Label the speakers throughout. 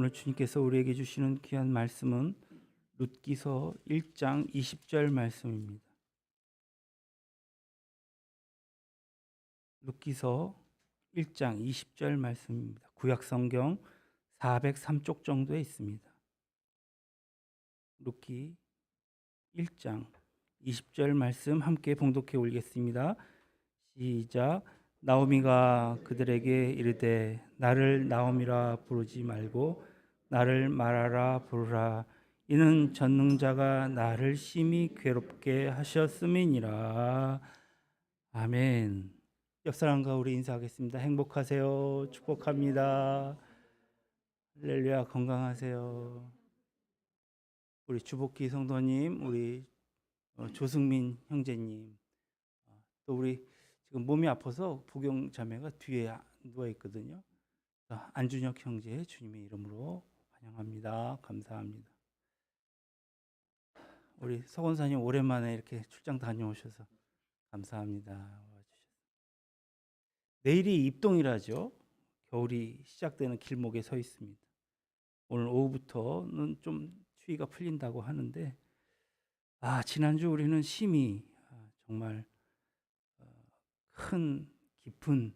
Speaker 1: 오늘 주님께서 우리에게 주시는 귀한 말씀은 룻기서 1장 20절 말씀입니다. 룻기서 1장 20절 말씀입니다. 구약 성경 403쪽 정도에 있습니다. 룻기 1장 20절 말씀 함께 봉독해 올리겠습니다. 시작. 나오미가 그들에게 이르되 나를 나오미라 부르지 말고 나를 마라라 부르라. 이는 전능자가 나를 심히 괴롭게 하셨음이니라. 아멘. 옆사람과 우리 인사하겠습니다. 행복하세요. 축복합니다. 할렐루야. 건강하세요. 우리 주복기 성도님, 우리 조승민 형제님, 또 우리 지금 몸이 아파서 부경 자매가 뒤에 누워 있거든요. 안준혁 형제 주님의 이름으로 환영합니다. 감사합니다. 우리 서건사님 오랜만에 이렇게 출장 다녀오셔서 감사합니다. 내일이 입동이라죠. 겨울이 시작되는 길목에 서 있습니다. 오늘 오후부터는 좀 추위가 풀린다고 하는데 지난주 우리는 심히 정말 큰 깊은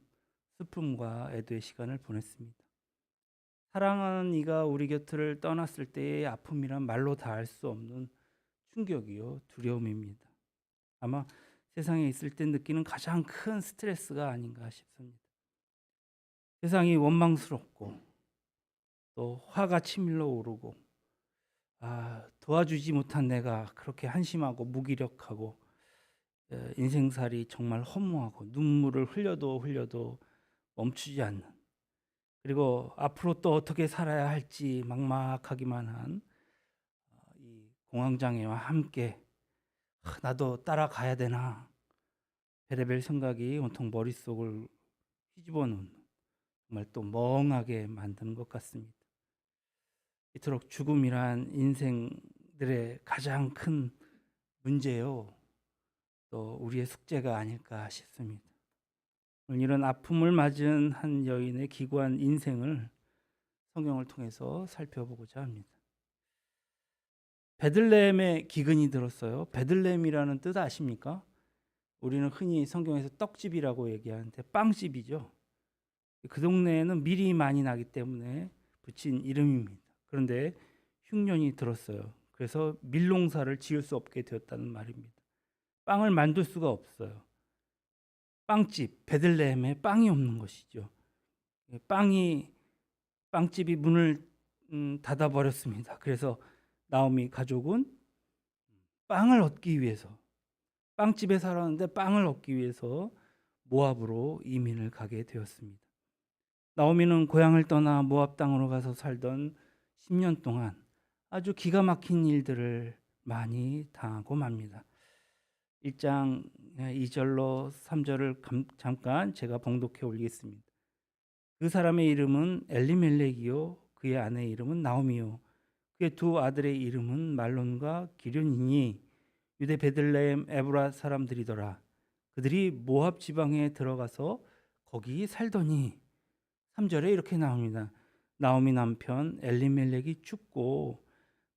Speaker 1: 슬픔과 애도의 시간을 보냈습니다. 사랑하는 이가 우리 곁을 떠났을 때의 아픔이란 말로 다 할 수 없는 충격이요 두려움입니다. 아마 세상에 있을 때 느끼는 가장 큰 스트레스가 아닌가 싶습니다. 세상이 원망스럽고 또 화가 치밀러 오르고 도와주지 못한 내가 그렇게 한심하고 무기력하고 인생살이 정말 허무하고 눈물을 흘려도 멈추지 않는, 그리고 앞으로 또 어떻게 살아야 할지 막막하기만 한 이 공황장애와 함께 나도 따라가야 되나 별의별 생각이 온통 머릿속을 휘집어 놓는, 정말 또 멍하게 만드는 것 같습니다. 이토록 죽음이란 인생들의 가장 큰 문제요, 또 우리의 숙제가 아닐까 싶습니다. 이런 아픔을 맞은 한 여인의 기구한 인생을 성경을 통해서 살펴보고자 합니다. 베들레헴에 기근이 들었어요. 베들레헴이라는 뜻 아십니까? 우리는 흔히 성경에서 떡집이라고 얘기하는데 빵집이죠. 그 동네에는 밀이 많이 나기 때문에 붙인 이름입니다. 그런데 흉년이 들었어요. 그래서 밀농사를 지을 수 없게 되었다는 말입니다. 빵을 만들 수가 없어요. 빵집, 베들레헴에 빵이 없는 것이죠. 빵집이 문을 닫아버렸습니다. 그래서 나오미 가족은 빵을 얻기 위해서, 빵집에 살았는데 빵을 얻기 위해서 모압으로 이민을 가게 되었습니다. 나오미는 고향을 떠나 모압 땅으로 가서 살던 10년 동안 아주 기가 막힌 일들을 많이 당하고 맙니다. 1장 2절로 3절을 잠깐 제가 봉독해 올리겠습니다. 그 사람의 이름은 엘리멜렉이요 그의 아내의 이름은 나오미요 그의 두 아들의 이름은 말론과 기련이니 유대 베들레헴 에브라 사람들이더라. 그들이 모압 지방에 들어가서 거기 살더니 3절에 이렇게 나옵니다. 나오미 남편 엘리멜렉이 죽고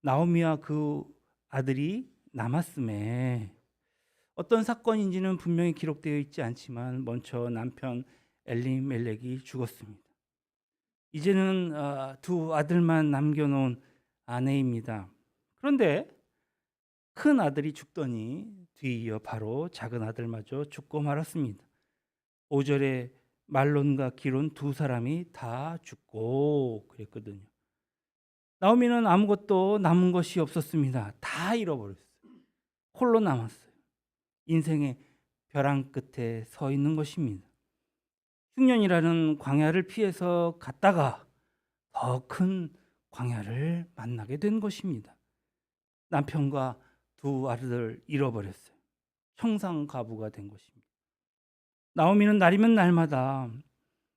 Speaker 1: 나오미와 그 아들이 남았음에, 어떤 사건인지는 분명히 기록되어 있지 않지만 먼저 남편 엘리멜렉이 죽었습니다. 이제는 두 아들만 남겨놓은 아내입니다. 그런데 큰 아들이 죽더니 뒤이어 바로 작은 아들마저 죽고 말았습니다. 5절에 말론과 기론 두 사람이 다 죽고 그랬거든요. 나오미는 아무것도 남은 것이 없었습니다. 다 잃어버렸어요. 홀로 남았어요. 인생의 벼랑 끝에 서 있는 것입니다. 흉년이라는 광야를 피해서 갔다가 더 큰 광야를 만나게 된 것입니다. 남편과 두 아들을 잃어버렸어요. 청산가부가 된 것입니다. 나오미는 날이면 날마다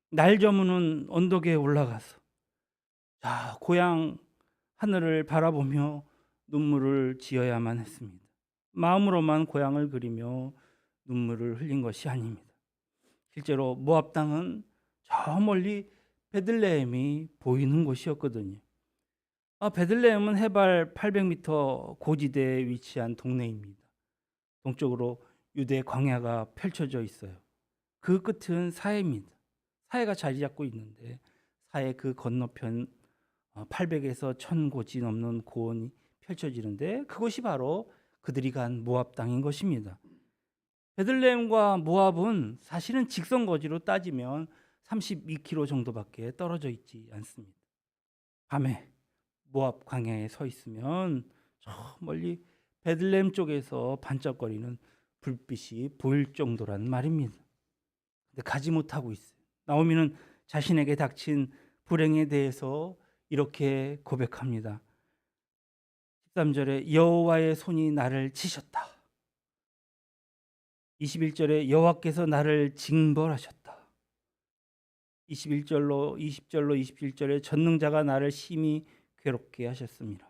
Speaker 1: 날 저무는 언덕에 올라가서 고향 하늘을 바라보며 눈물을 지어야만 했습니다. 마음으로만 고향을 그리며 눈물을 흘린 것이 아닙니다. 실제로 모압 땅은 저 멀리 베들레헴이 보이는 곳이었거든요. 베들레헴은 해발 800m 고지대에 위치한 동네입니다. 동쪽으로 유대 광야가 펼쳐져 있어요. 그 끝은 사해입니다. 사해가 자리 잡고 있는데 사해 그 건너편 800에서 1000고지 넘는 고원이 펼쳐지는데 그곳이 바로 그들이 간 모압 땅인 것입니다. 베들레헴과 모압은 사실은 직선 거리로 따지면 32km 정도밖에 떨어져 있지 않습니다. 밤에 모압 광야에 서 있으면 저 멀리 베들레헴 쪽에서 반짝거리는 불빛이 보일 정도란 말입니다. 근데 가지 못하고 있어요. 나오미는 자신에게 닥친 불행에 대해서 이렇게 고백합니다. 13절에 여호와의 손이 나를 치셨다. 21절에 여호와께서 나를 징벌하셨다. 20절로 21절에 전능자가 나를 심히 괴롭게 하셨습니다.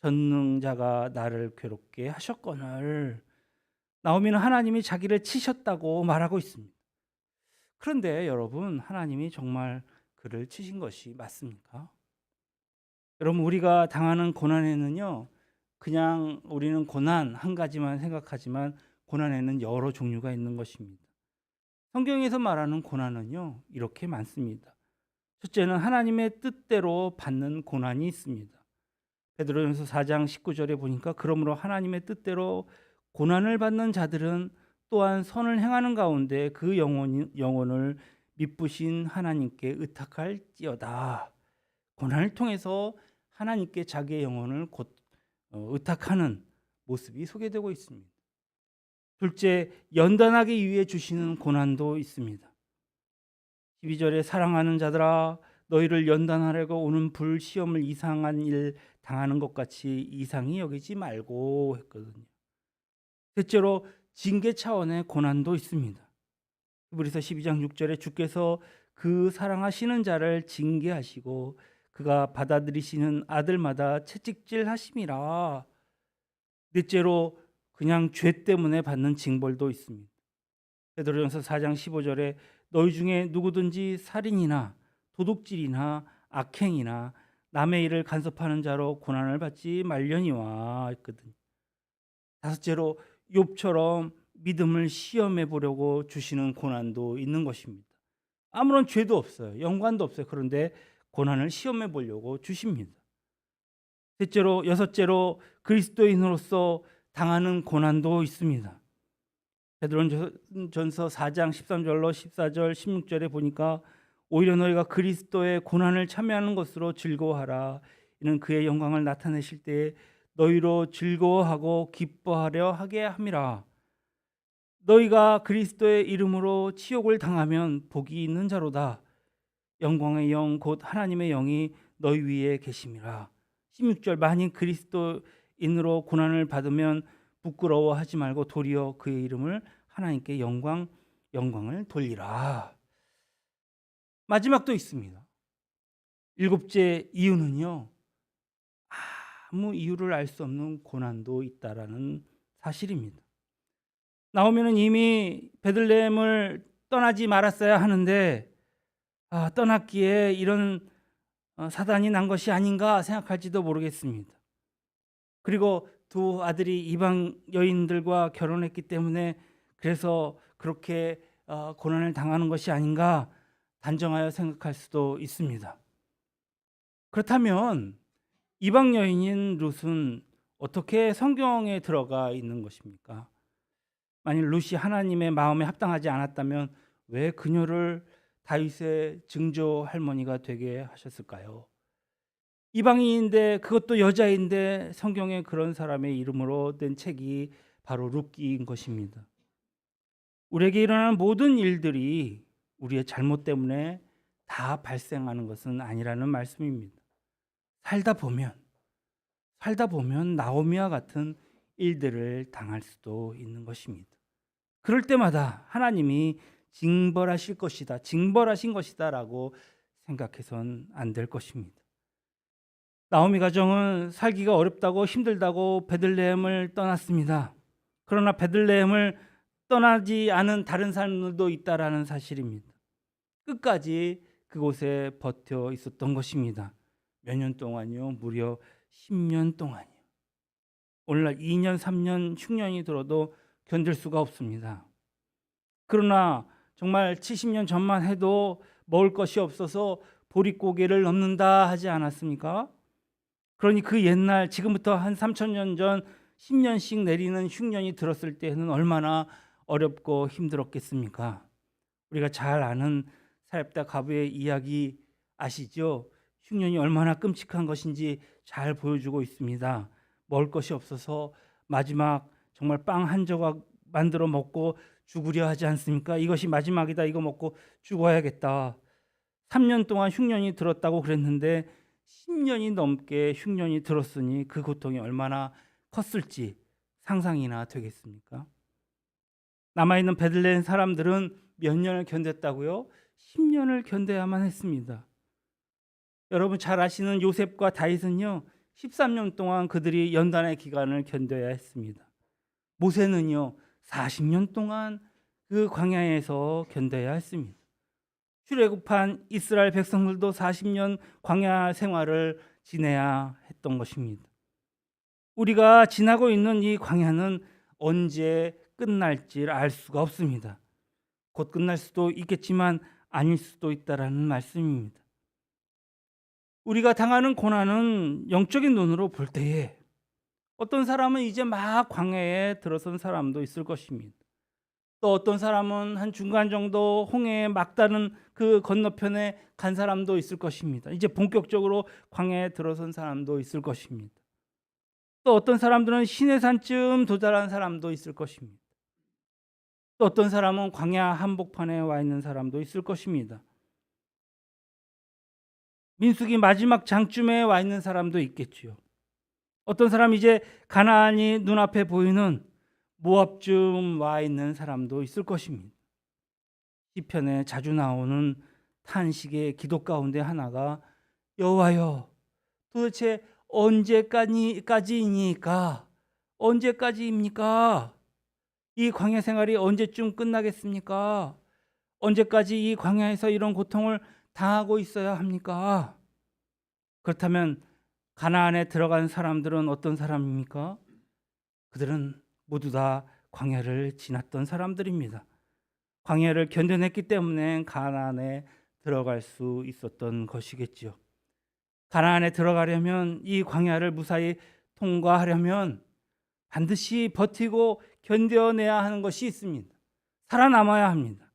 Speaker 1: 전능자가 나를 괴롭게 하셨거늘. 나오미는 하나님이 자기를 치셨다고 말하고 있습니다. 그런데 여러분, 하나님이 정말 그를 치신 것이 맞습니까? 여러분, 우리가 당하는 고난에는요, 그냥 우리는 고난 한 가지만 생각하지만 고난에는 여러 종류가 있는 것입니다. 성경에서 말하는 고난은요, 이렇게 많습니다. 첫째는 하나님의 뜻대로 받는 고난이 있습니다. 베드로전서 4장 19절에 보니까 그러므로 하나님의 뜻대로 고난을 받는 자들은 또한 선을 행하는 가운데 그 영혼을 미쁘신 하나님께 의탁할지어다. 고난을 통해서 하나님께 자기의 영혼을 의탁하는 모습이 소개되고 있습니다. 둘째, 연단하기 위해 주시는 고난도 있습니다. 12절에 사랑하는 자들아 너희를 연단하려고 오는 불시험을 이상한 일 당하는 것 같이 이상히 여기지 말고 했거든요. 셋째로 징계 차원의 고난도 있습니다. 히브리서 12장 6절에 주께서 그 사랑하시는 자를 징계하시고 그가 받아들이시는 아들마다 채찍질 하심이라. 넷째로 그냥 죄 때문에 받는 징벌도 있습니다. 베드로전서 4장 15절에 너희 중에 누구든지 살인이나 도둑질이나 악행이나 남의 일을 간섭하는 자로 고난을 받지 말려니와 했거든요. 다섯째로 욥처럼 믿음을 시험해 보려고 주시는 고난도 있는 것입니다. 아무런 죄도 없어요. 연관도 없어요. 그런데 고난을 시험해 보려고 주십니다. 여섯째로 그리스도인으로서 당하는 고난도 있습니다. 베드로전서 4장 13절로 14절 16절에 보니까 오히려 너희가 그리스도의 고난을 참여하는 것으로 즐거워하라. 이는 그의 영광을 나타내실 때에 너희로 즐거워하고 기뻐하려 하게 함이라. 너희가 그리스도의 이름으로 치욕을 당하면 복이 있는 자로다. 영광의 영 곧 하나님의 영이 너희 위에 계심이라. 16절 만일 그리스도인으로 고난을 받으면 부끄러워하지 말고 도리어 그의 이름을 하나님께 영광을 돌리라. 마지막도 있습니다. 일곱째 이유는요, 아무 이유를 알 수 없는 고난도 있다라는 사실입니다. 나오미는 이미 베들레헴을 떠나지 말았어야 하는데 떠났기에 이런 사단이 난 것이 아닌가 생각할지도 모르겠습니다. 그리고 두 아들이 이방 여인들과 결혼했기 때문에 그래서 그렇게 고난을 당하는 것이 아닌가 단정하여 생각할 수도 있습니다. 그렇다면 이방 여인인 룻은 어떻게 성경에 들어가 있는 것입니까? 만일 룻이 하나님의 마음에 합당하지 않았다면 왜 그녀를 다윗의 증조 할머니가 되게 하셨을까요? 이방인인데 그것도 여자인데 성경에 그런 사람의 이름으로 된 책이 바로 룻기인 것입니다. 우리에게 일어나는 모든 일들이 우리의 잘못 때문에 다 발생하는 것은 아니라는 말씀입니다. 살다 보면 나오미와 같은 일들을 당할 수도 있는 것입니다. 그럴 때마다 하나님이 징벌하신 것이다라고 생각해서는 안 될 것입니다. 나오미 가정은 살기가 어렵다고 힘들다고 베들레헴을 떠났습니다. 그러나 베들레헴을 떠나지 않은 다른 사람들도 있다라는 사실입니다. 끝까지 그곳에 버텨 있었던 것입니다. 몇 년 동안요? 무려 10년 동안이요. 오늘날 2년, 3년, 흉년이 들어도 견딜 수가 없습니다. 그러나 정말 70년 전만 해도 먹을 것이 없어서 보릿고개를 넘는다 하지 않았습니까? 그러니 그 옛날 지금부터 한 3,000년 전 10년씩 내리는 흉년이 들었을 때는 얼마나 어렵고 힘들었겠습니까? 우리가 잘 아는 사렙다 가부의 이야기 아시죠? 흉년이 얼마나 끔찍한 것인지 잘 보여주고 있습니다. 먹을 것이 없어서 마지막 정말 빵 한 조각 만들어 먹고 죽으려 하지 않습니까? 이것이 마지막이다. 이거 먹고 죽어야겠다. 3년 동안 흉년이 들었다고 그랬는데 10년이 넘게 흉년이 들었으니 그 고통이 얼마나 컸을지 상상이나 되겠습니까? 남아있는 베들레헴 사람들은 몇 년을 견뎠다고요? 10년을 견뎌야만 했습니다. 여러분 잘 아시는 요셉과 다윗은요 13년 동안 그들이 연단의 기간을 견뎌야 했습니다. 모세는요 40년 동안 그 광야에서 견뎌야 했습니다. 출애굽한 이스라엘 백성들도 40년 광야 생활을 지내야 했던 것입니다. 우리가 지나고 있는 이 광야는 언제 끝날지 알 수가 없습니다. 곧 끝날 수도 있겠지만 아닐 수도 있다라는 말씀입니다. 우리가 당하는 고난은 영적인 눈으로 볼 때에 어떤 사람은 이제 막 광야에 들어선 사람도 있을 것입니다. 또 어떤 사람은 한 중간 정도 홍해에 막다른 그 건너편에 간 사람도 있을 것입니다. 이제 본격적으로 광야에 들어선 사람도 있을 것입니다. 또 어떤 사람들은 시내산쯤 도달한 사람도 있을 것입니다. 또 어떤 사람은 광야 한복판에 와 있는 사람도 있을 것입니다. 민수기 마지막 장쯤에 와 있는 사람도 있겠지요. 어떤 사람 이제 가나안이 눈앞에 보이는 모압쯤 와 있는 사람도 있을 것입니다. 시편에 자주 나오는 탄식의 기도 가운데 하나가 여호와여 도대체 언제까지입니까? 언제까지입니까? 이 광야 생활이 언제쯤 끝나겠습니까? 언제까지 이 광야에서 이런 고통을 당하고 있어야 합니까? 그렇다면 가나안에 들어간 사람들은 어떤 사람입니까? 그들은 모두 다 광야를 지났던 사람들입니다. 광야를 견뎌냈기 때문에 가나안에 들어갈 수 있었던 것이겠지요. 가나안에 들어가려면 이 광야를 무사히 통과하려면 반드시 버티고 견뎌내야 하는 것이 있습니다. 살아남아야 합니다.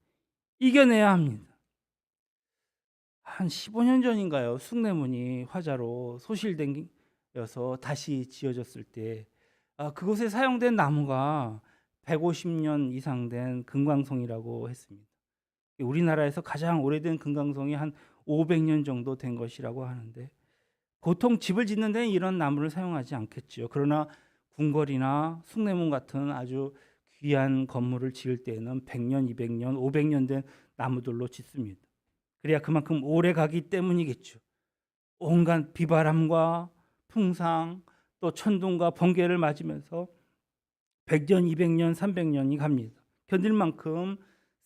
Speaker 1: 이겨내야 합니다. 한 15년 전인가요? 숭례문이 화자로 소실되어서 다시 지어졌을 때 그곳에 사용된 나무가 150년 이상 된 금강송이라고 했습니다. 우리나라에서 가장 오래된 금강송이 한 500년 정도 된 것이라고 하는데 보통 집을 짓는 데는 이런 나무를 사용하지 않겠죠. 그러나 궁궐이나 숭례문 같은 아주 귀한 건물을 지을 때에는 100년, 200년, 500년 된 나무들로 짓습니다. 그래야 그만큼 오래 가기 때문이겠죠. 온갖 비바람과 풍상 또 천둥과 번개를 맞으면서 100년, 200년, 300년이 갑니다. 견딜 만큼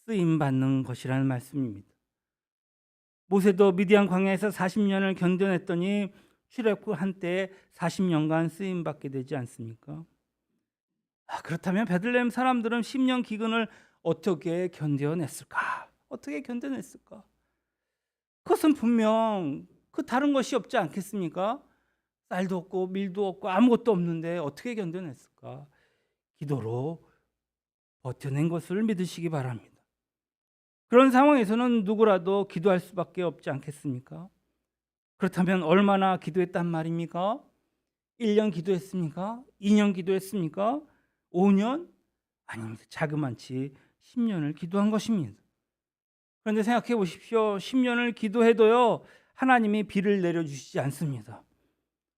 Speaker 1: 쓰임 받는 것이라는 말씀입니다. 모세도 미디안 광야에서 40년을 견뎌냈더니 출애굽한 때 40년간 쓰임 받게 되지 않습니까? 그렇다면 베들레헴 사람들은 10년 기근을 어떻게 견뎌냈을까? 어떻게 견뎌냈을까? 그것은 분명 그 다른 것이 없지 않겠습니까? 쌀도 없고 밀도 없고 아무것도 없는데 어떻게 견뎌냈을까? 기도로 버텨낸 것을 믿으시기 바랍니다. 그런 상황에서는 누구라도 기도할 수밖에 없지 않겠습니까? 그렇다면 얼마나 기도했단 말입니까? 1년 기도했습니까? 2년 기도했습니까? 5년? 아닙니다. 자그만치 10년을 기도한 것입니다. 그런데 생각해 보십시오. 10년을 기도해도요 하나님이 비를 내려주시지 않습니다.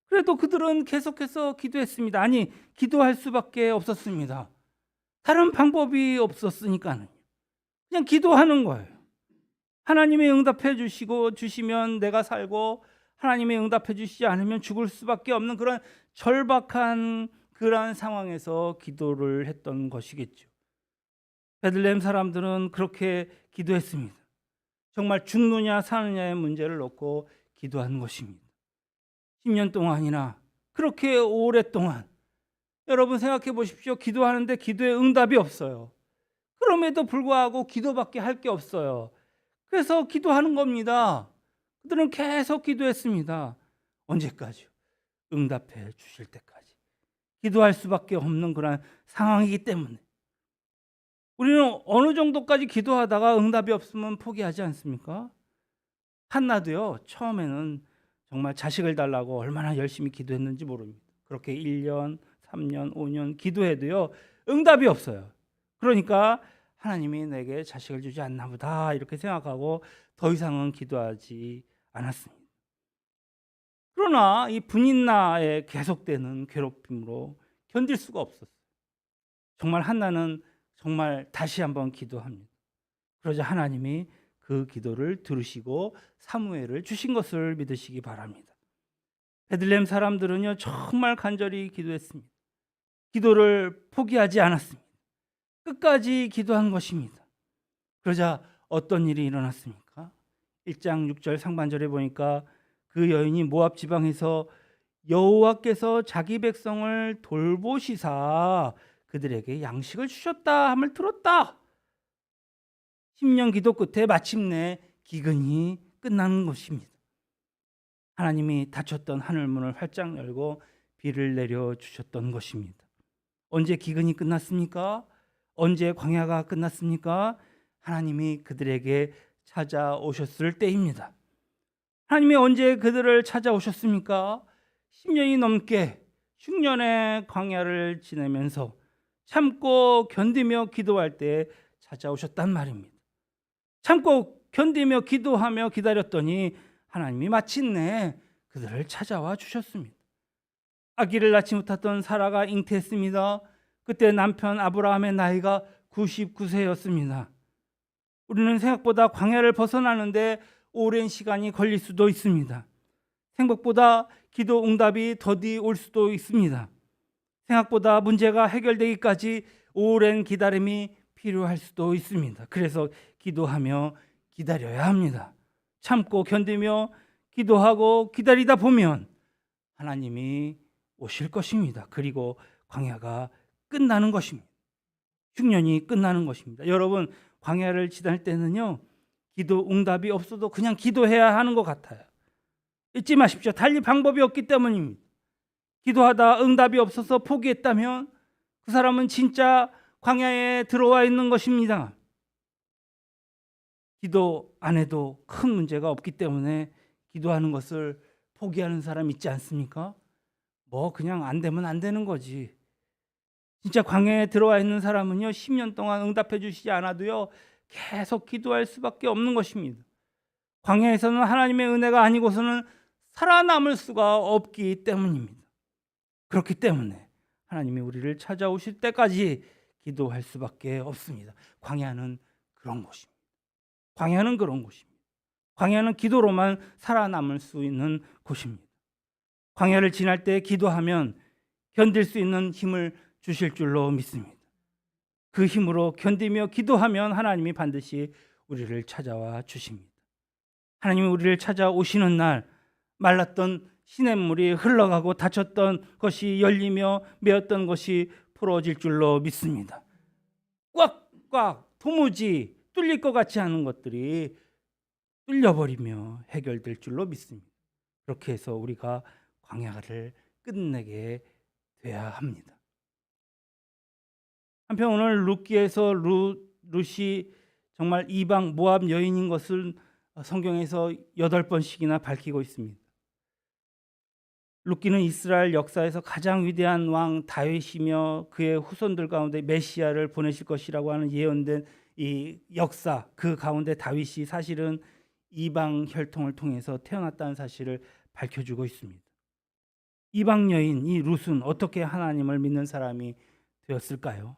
Speaker 1: 그래도 그들은 계속해서 기도했습니다. 아니 기도할 수밖에 없었습니다. 다른 방법이 없었으니까는 그냥 기도하는 거예요. 하나님이 응답해 주시면 내가 살고 하나님이 응답해 주시지 않으면 죽을 수밖에 없는 그런 절박한 그러한 상황에서 기도를 했던 것이겠죠. 베들레헴 사람들은 그렇게 기도했습니다. 정말 죽느냐 사느냐의 문제를 놓고 기도한 것입니다. 10년 동안이나 그렇게 오랫동안 여러분 생각해 보십시오. 기도하는데 기도에 응답이 없어요. 그럼에도 불구하고 기도밖에 할 게 없어요. 그래서 기도하는 겁니다. 그들은 계속 기도했습니다. 언제까지요? 응답해 주실 때까지. 기도할 수밖에 없는 그런 상황이기 때문에 우리는 어느 정도까지 기도하다가 응답이 없으면 포기하지 않습니까? 한나도요, 처음에는 정말 자식을 달라고 얼마나 열심히 기도했는지 모릅니다. 그렇게 1년, 3년, 5년 기도해도요, 응답이 없어요. 그러니까 하나님이 내게 자식을 주지 않나 보다 이렇게 생각하고 더 이상은 기도하지 않았습니다. 그러나 이 분인나의 계속되는 괴롭힘으로 견딜 수가 없었어요. 정말 한나는 정말 다시 한번 기도합니다. 그러자 하나님이 그 기도를 들으시고 사무엘을 주신 것을 믿으시기 바랍니다. 베들레헴 사람들은요, 정말 간절히 기도했습니다. 기도를 포기하지 않았습니다. 끝까지 기도한 것입니다. 그러자 어떤 일이 일어났습니까? 1장 6절 상반절에 보니까 그 여인이 모압 지방에서 여호와께서 자기 백성을 돌보시사 그들에게 양식을 주셨다 함을 들었다. 10년 기도 끝에 마침내 기근이 끝나는 것입니다. 하나님이 닫혔던 하늘문을 활짝 열고 비를 내려 주셨던 것입니다. 언제 기근이 끝났습니까? 언제 광야가 끝났습니까? 하나님이 그들에게 찾아오셨을 때입니다. 하나님이 언제 그들을 찾아오셨습니까? 10년이 넘게 흉년의 광야를 지내면서 참고 견디며 기도할 때 찾아오셨단 말입니다. 참고 견디며 기도하며 기다렸더니 하나님이 마침내 그들을 찾아와 주셨습니다. 아기를 낳지 못했던 사라가 잉태했습니다. 그때 남편 아브라함의 나이가 99세였습니다. 우리는 생각보다 광야를 벗어나는데 오랜 시간이 걸릴 수도 있습니다. 생각보다 기도 응답이 더디 올 수도 있습니다. 생각보다 문제가 해결되기까지 오랜 기다림이 필요할 수도 있습니다. 그래서 기도하며 기다려야 합니다. 참고 견디며 기도하고 기다리다 보면 하나님이 오실 것입니다. 그리고 광야가 끝나는 것입니다. 흉년이 끝나는 것입니다. 여러분, 광야를 지날 때는요, 기도 응답이 없어도 그냥 기도해야 하는 것 같아요. 잊지 마십시오. 달리 방법이 없기 때문입니다. 기도하다 응답이 없어서 포기했다면 그 사람은 진짜 광야에 들어와 있는 것입니다. 기도 안 해도 큰 문제가 없기 때문에 기도하는 것을 포기하는 사람 있지 않습니까? 뭐 그냥 안 되면 안 되는 거지. 진짜 광야에 들어와 있는 사람은요, 10년 동안 응답해 주시지 않아도요, 계속 기도할 수밖에 없는 것입니다. 광야에서는 하나님의 은혜가 아니고서는 살아남을 수가 없기 때문입니다. 그렇기 때문에 하나님이 우리를 찾아오실 때까지 기도할 수밖에 없습니다. 광야는 그런 곳입니다. 광야는 그런 곳입니다. 광야는 기도로만 살아남을 수 있는 곳입니다. 광야를 지날 때 기도하면 견딜 수 있는 힘을 주실 줄로 믿습니다. 그 힘으로 견디며 기도하면 하나님이 반드시 우리를 찾아와 주십니다. 하나님이 우리를 찾아오시는 날 말랐던 시냇물이 흘러가고 닫혔던 것이 열리며 메었던 것이 풀어질 줄로 믿습니다. 꽉꽉 도무지 뚫릴 것 같지 않은 것들이 뚫려버리며 해결될 줄로 믿습니다. 그렇게 해서 우리가 광야를 끝내게 돼야 합니다. 한편 오늘 룻기에서 룻이 정말 이방 모압 여인인 것을 성경에서 8번씩이나 밝히고 있습니다. 룻기는 이스라엘 역사에서 가장 위대한 왕 다윗이며 그의 후손들 가운데 메시아를 보내실 것이라고 하는 예언된 이 역사, 그 가운데 다윗이 사실은 이방 혈통을 통해서 태어났다는 사실을 밝혀주고 있습니다. 이방 여인 이 룻은 어떻게 하나님을 믿는 사람이 되었을까요?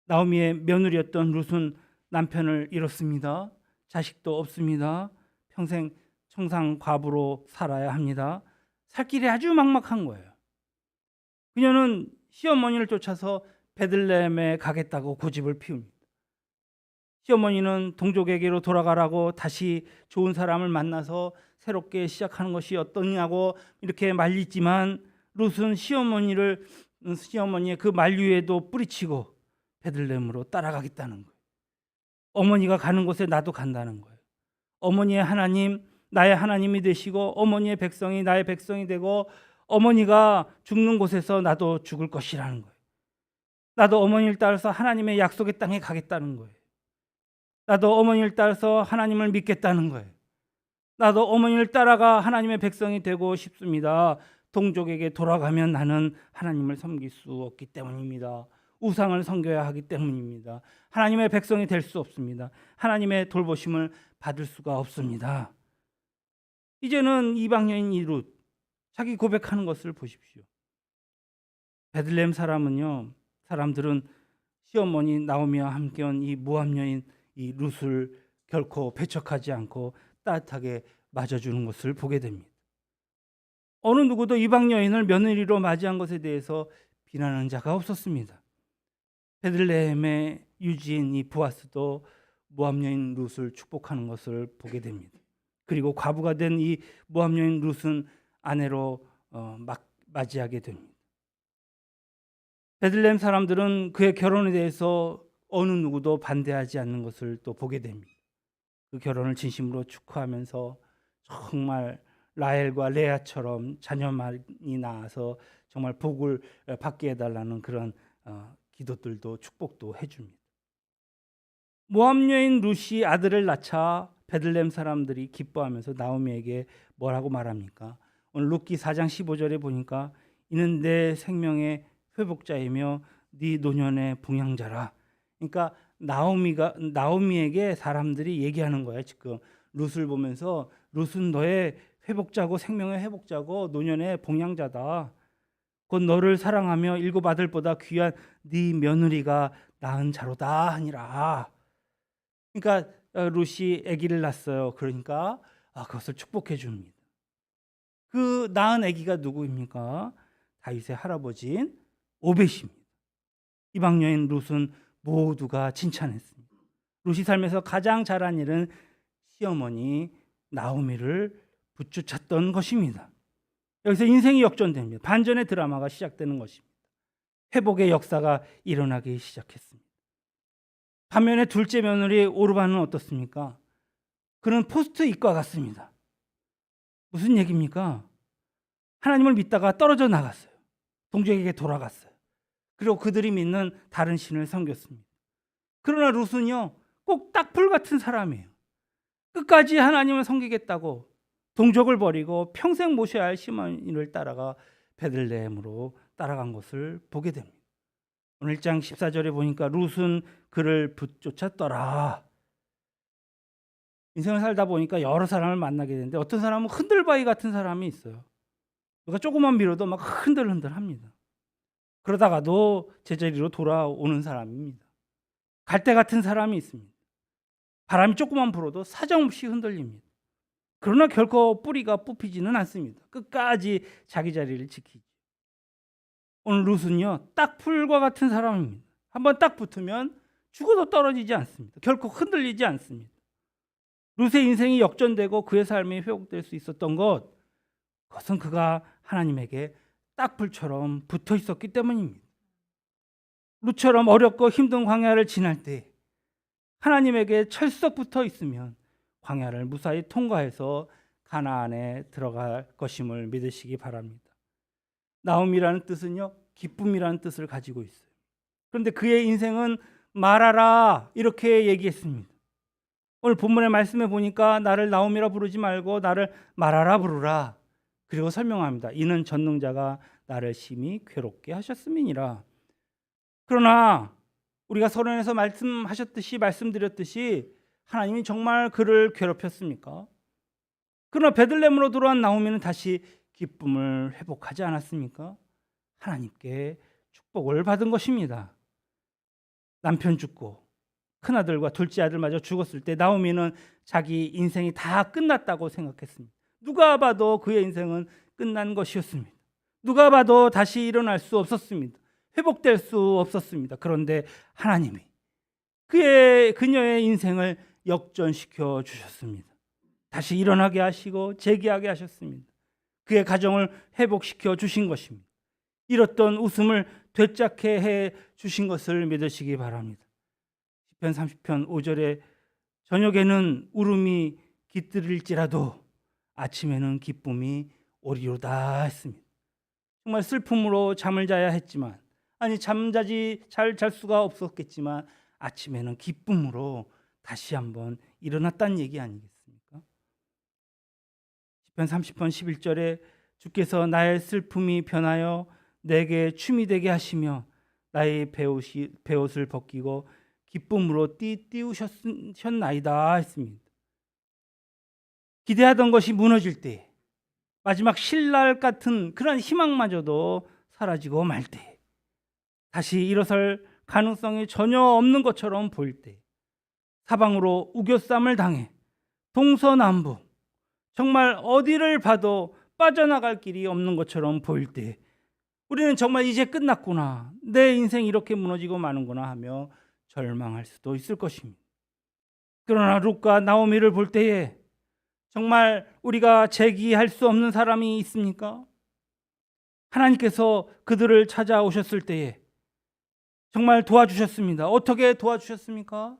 Speaker 1: 나오미의 며느리였던 룻은 남편을 잃었습니다. 자식도 없습니다. 평생 청상 과부로 살아야 합니다. 살 길이 아주 막막한 거예요. 그녀는 시어머니를 쫓아서 베들레헴에 가겠다고 고집을 피웁니다. 시어머니는 동족에게로 돌아가라고 다시 좋은 사람을 만나서 새롭게 시작하는 것이 어떠냐고 이렇게 말리지만 룻은 시어머니의 그 만류에도 뿌리치고 베들레헴으로 따라가겠다는 거예요. 어머니가 가는 곳에 나도 간다는 거예요. 어머니의 하나님 나의 하나님이 되시고 어머니의 백성이 나의 백성이 되고 어머니가 죽는 곳에서 나도 죽을 것이라는 거예요. 나도 어머니를 따라서 하나님의 약속의 땅에 가겠다는 거예요. 나도 어머니를 따라서 하나님을 믿겠다는 거예요. 나도 어머니를 따라가 하나님의 백성이 되고 싶습니다. 동족에게 돌아가면 나는 하나님을 섬길 수 없기 때문입니다. 우상을 섬겨야 하기 때문입니다. 하나님의 백성이 될 수 없습니다. 하나님의 돌보심을 받을 수가 없습니다. 이제는 이방 여인 이 룻 자기 고백하는 것을 보십시오. 베들레헴 사람들은 시어머니 나오미와 함께 온 이 모압 여인 이 룻을 결코 배척하지 않고 따뜻하게 맞아주는 것을 보게 됩니다. 어느 누구도 이방 여인을 며느리로 맞이한 것에 대해서 비난하는 자가 없었습니다. 베들레헴의 유지인 이 보아스도 모압 여인 룻을 축복하는 것을 보게 됩니다. 그리고 과부가 된 이 모압 여인 룻은 아내로 맞이하게 됩니다. 베들레헴 사람들은 그의 결혼에 대해서 어느 누구도 반대하지 않는 것을 또 보게 됩니다. 그 결혼을 진심으로 축하하면서 정말 라헬과 레아처럼 자녀 많이 낳아서 정말 복을 받게 해달라는 그런 기도들도 축복도 해줍니다. 모압 여인 룻이 아들을 낳자 베들레헴 사람들이 기뻐하면서 나오미에게 뭐라고 말합니까? 오늘 룻기 4장 15절에 보니까 이는 내 생명의 회복자이며 네 노년의 봉양자라. 그러니까 나오미에게 사람들이 얘기하는 거예요. 지금 룻을 보면서 룻은 너의 회복자고 생명의 회복자고 노년의 봉양자다. 곧 너를 사랑하며 일곱 아들보다 귀한 네 며느리가 낳은 자로다 하니라. 그러니까 룻이 아기를 낳았어요. 그러니까 그것을 축복해 줍니다. 그 낳은 아기가 누구입니까? 다윗의 할아버지인 오벳입니다. 이방 여인 룻은 모두가 칭찬했습니다. 룻이 살면서 가장 잘한 일은 시어머니 나오미를 붙여찼던 것입니다. 여기서 인생이 역전됩니다. 반전의 드라마가 시작되는 것입니다. 회복의 역사가 일어나기 시작했습니다. 반면에 둘째 며느리 오르반은 어떻습니까? 그는 포스트잇과 같습니다. 무슨 얘기입니까? 하나님을 믿다가 떨어져 나갔어요. 동족에게 돌아갔어요. 그리고 그들이 믿는 다른 신을 섬겼습니다. 그러나 룻은요, 꼭 딱풀 같은 사람이에요. 끝까지 하나님을 섬기겠다고 동족을 버리고 평생 모셔야 할 시어머니를 따라가 베들레헴으로 따라간 것을 보게 됩니다. 오늘 1장 14절에 보니까 룻은 그를 붙쫓았더라. 인생을 살다 보니까 여러 사람을 만나게 되는데 어떤 사람은 흔들바위 같은 사람이 있어요. 누가 조금만 밀어도 막 흔들흔들합니다. 그러다가도 제자리로 돌아오는 사람입니다. 갈대 같은 사람이 있습니다. 바람이 조금만 불어도 사정없이 흔들립니다. 그러나 결코 뿌리가 뽑히지는 않습니다. 끝까지 자기 자리를 지키죠. 오늘 룻은요, 딱풀과 같은 사람입니다. 한번 딱 붙으면 죽어도 떨어지지 않습니다. 결코 흔들리지 않습니다. 룻의 인생이 역전되고 그의 삶이 회복될 수 있었던 그것은 그가 하나님에게 딱풀처럼 붙어 있었기 때문입니다. 룻처럼 어렵고 힘든 광야를 지날 때 하나님에게 철썩 붙어 있으면 광야를 무사히 통과해서 가나안에 들어갈 것임을 믿으시기 바랍니다. 나옴이라는 뜻은요, 기쁨이라는 뜻을 가지고 있어요. 그런데 그의 인생은 말하라 이렇게 얘기했습니다. 오늘 본문의 말씀에 보니까 나를 나옴이라 부르지 말고 나를 말하라 부르라. 그리고 설명합니다. 이는 전능자가 나를 심히 괴롭게 하셨음이니라. 그러나 우리가 서론에서 말씀드렸듯이 하나님이 정말 그를 괴롭혔습니까? 그러나 베들레헴으로 돌아온 나오미는 다시 기쁨을 회복하지 않았습니까? 하나님께 축복을 받은 것입니다. 남편 죽고 큰아들과 둘째 아들마저 죽었을 때 나오미는 자기 인생이 다 끝났다고 생각했습니다. 누가 봐도 그의 인생은 끝난 것이었습니다. 누가 봐도 다시 일어날 수 없었습니다. 회복될 수 없었습니다. 그런데 하나님이 그녀의 인생을 역전시켜 주셨습니다. 다시 일어나게 하시고 재기하게 하셨습니다. 그의 가정을 회복시켜 주신 것입니다. 잃었던 웃음을 되찾게 해 주신 것을 믿으시기 바랍니다. 시편 30편 5절에 저녁에는 울음이 깃들일지라도 아침에는 기쁨이 오리로다 했습니다. 정말 슬픔으로 잠을 자야 했지만, 잘 잘 수가 없었겠지만 아침에는 기쁨으로 다시 한번 일어났다는 얘기 아니겠습니까? 시편 30편 11절에 주께서 나의 슬픔이 변하여 내게 춤이 되게 하시며 나의 베옷을 벗기고 기쁨으로 띄우셨나이다 했습니다. 기대하던 것이 무너질 때, 마지막 신랄 같은 그런 희망마저도 사라지고 말 때, 다시 일어설 가능성이 전혀 없는 것처럼 보일 때, 사방으로 우겨쌈을 당해 동서남북 정말 어디를 봐도 빠져나갈 길이 없는 것처럼 보일 때, 우리는 정말 이제 끝났구나, 내 인생 이렇게 무너지고 마는구나 하며 절망할 수도 있을 것입니다. 그러나 룻과 나오미를 볼 때에 정말 우리가 제기할 수 없는 사람이 있습니까? 하나님께서 그들을 찾아오셨을 때에 정말 도와주셨습니다. 어떻게 도와주셨습니까?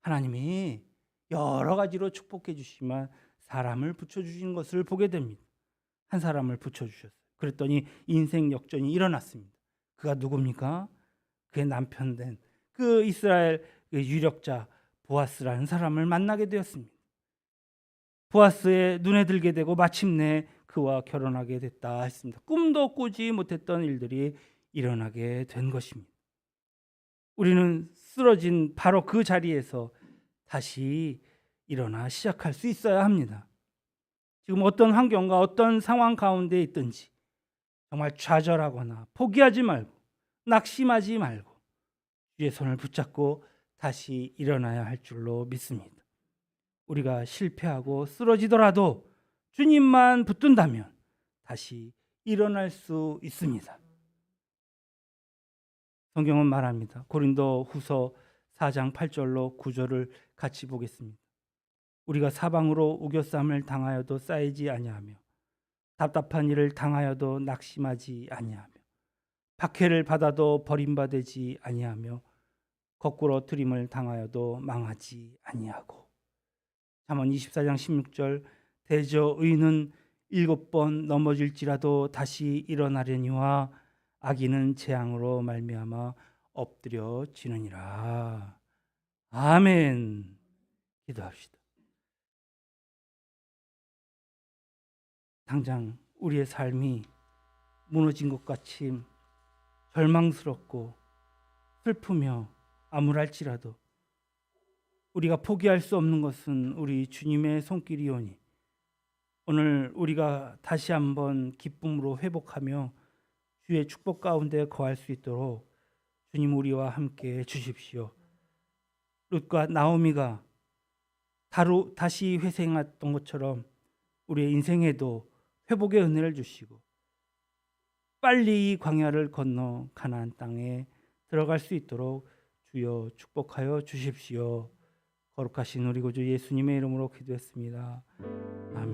Speaker 1: 하나님이 여러 가지로 축복해 주시지만 사람을 붙여주신 것을 보게 됩니다. 한 사람을 붙여주셨어요. 그랬더니 인생 역전이 일어났습니다. 그가 누굽니까? 그의 남편 된 그 이스라엘 유력자 보아스라는 사람을 만나게 되었습니다. 보아스의 눈에 들게 되고 마침내 그와 결혼하게 됐다 했습니다. 꿈도 꾸지 못했던 일들이 일어나게 된 것입니다. 우리는 쓰러진 바로 그 자리에서 다시 일어나 시작할 수 있어야 합니다. 지금 어떤 환경과 어떤 상황 가운데 있든지 정말 좌절하거나 포기하지 말고 낙심하지 말고 주의 손을 붙잡고 다시 일어나야 할 줄로 믿습니다. 우리가 실패하고 쓰러지더라도 주님만 붙든다면 다시 일어날 수 있습니다. 성경은 말합니다. 고린도 후서 4장 8절로 9절을 같이 보겠습니다. 우리가 사방으로 우겨쌈을 당하여도 쌓이지 아니하며 답답한 일을 당하여도 낙심하지 아니하며 박해를 받아도 버림받지 아니하며 거꾸로 트림을 당하여도 망하지 아니하고. 잠언 24장 16절 대저 의인은 7번 넘어질지라도 다시 일어나려니와 악인은 재앙으로 말미암아 엎드려지느니라. 아멘. 기도합시다. 당장 우리의 삶이 무너진 것 같이 절망스럽고 슬프며 암울할지라도 우리가 포기할 수 없는 것은 우리 주님의 손길이오니 오늘 우리가 다시 한번 기쁨으로 회복하며 주의 축복 가운데 거할 수 있도록 주님 우리와 함께 해 주십시오. 룻과 나오미가 다시 회생했던 것처럼 우리의 인생에도 회복의 은혜를 주시고 빨리 이 광야를 건너 가나안 땅에 들어갈 수 있도록 주여 축복하여 주십시오. 거룩하신 우리 구주 예수님의 이름으로 기도했습니다. 아멘.